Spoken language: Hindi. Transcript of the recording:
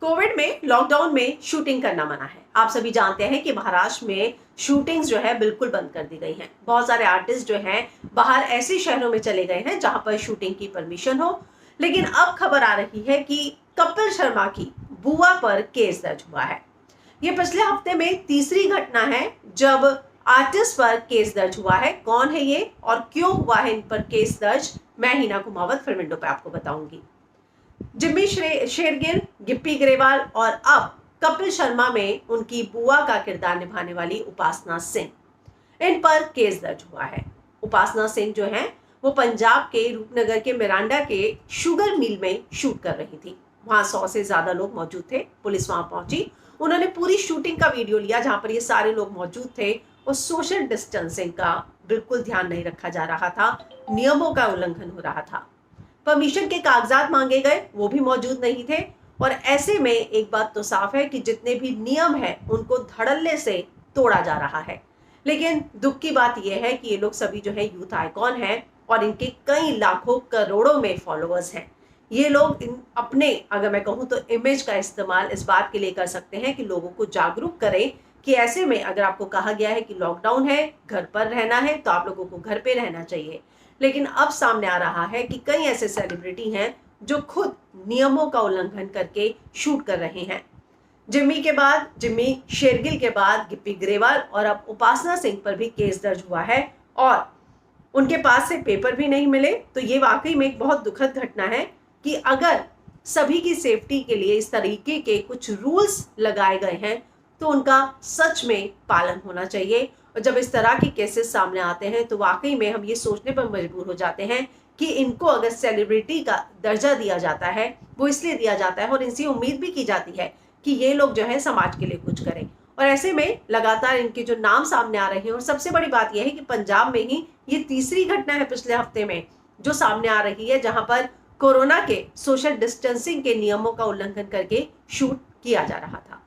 कोविड में लॉकडाउन में शूटिंग करना मना है। आप सभी जानते हैं कि महाराष्ट्र में शूटिंग्स जो है बिल्कुल बंद कर दी गई हैं। बहुत सारे आर्टिस्ट जो हैं बाहर ऐसे शहरों में चले गए हैं जहां पर शूटिंग की परमिशन हो। लेकिन अब खबर आ रही है कि कपिल शर्मा की बुआ पर केस दर्ज हुआ है। ये पिछले हफ्ते में तीसरी घटना है जब आर्टिस्ट पर केस दर्ज हुआ है। कौन है ये और क्यों हुआ है इन पर केस दर्ज, मैं हिना कुमावत फिल्म विंडो पे आपको बताऊंगी। जिम्मी शेरगिल, गिप्पी ग्रेवाल और अब कपिल शर्मा में उनकी बुआ का किरदार निभाने वाली उपासना सिंह, इन पर केस दर्ज हुआ है। उपासना सिंह जो है वो पंजाब के रूपनगर के मिरांडा के शुगर मिल में शूट कर रही थी। वहां 100 से ज्यादा लोग मौजूद थे। पुलिस वहां पहुंची, उन्होंने पूरी शूटिंग का वीडियो लिया जहां पर ये सारे लोग मौजूद थे और सोशल डिस्टेंसिंग का बिल्कुल ध्यान नहीं रखा जा रहा था, नियमों का उल्लंघन हो रहा था। परमिशन के कागजात मांगे गए, वो भी मौजूद नहीं थे। और ऐसे में एक बात तो साफ है कि जितने भी नियम हैं उनको धड़ल्ले से तोड़ा जा रहा है। लेकिन दुख की बात यह है कि ये लोग सभी जो है यूथ आइकॉन हैं और इनके कई लाखों करोड़ों में फॉलोअर्स हैं। ये लोग अपने, अगर मैं कहूँ तो, इमेज का इस्तेमाल इस बात के लिए कर सकते हैं कि लोगों को जागरूक करें कि ऐसे में अगर आपको कहा गया है कि लॉकडाउन है, घर पर रहना है, तो आप लोगों को घर पे रहना चाहिए। लेकिन अब सामने आ रहा है कि कई ऐसे सेलिब्रिटी हैं जो खुद नियमों का उल्लंघन करके शूट कर रहे हैं। जिम्मी शेरगिल के बाद गिप्पी ग्रेवाल और अब उपासना सिंह पर भी केस दर्ज हुआ है और उनके पास से पेपर भी नहीं मिले। तो ये वाकई में एक बहुत दुखद घटना है कि अगर सभी की सेफ्टी के लिए इस तरीके के कुछ रूल्स लगाए गए हैं तो उनका सच में पालन होना चाहिए। और जब इस तरह के केसेस सामने आते हैं तो वाकई में हम ये सोचने पर मजबूर हो जाते हैं कि इनको अगर सेलिब्रिटी का दर्जा दिया जाता है वो इसलिए दिया जाता है और इनसे उम्मीद भी की जाती है कि ये लोग जो है समाज के लिए कुछ करें। और ऐसे में लगातार इनके जो नाम सामने आ रहे हैं, और सबसे बड़ी बात यह है कि पंजाब में ही ये तीसरी घटना है पिछले हफ्ते में जो सामने आ रही है जहां पर कोरोना के सोशल डिस्टेंसिंग के नियमों का उल्लंघन करके शूट किया जा रहा था।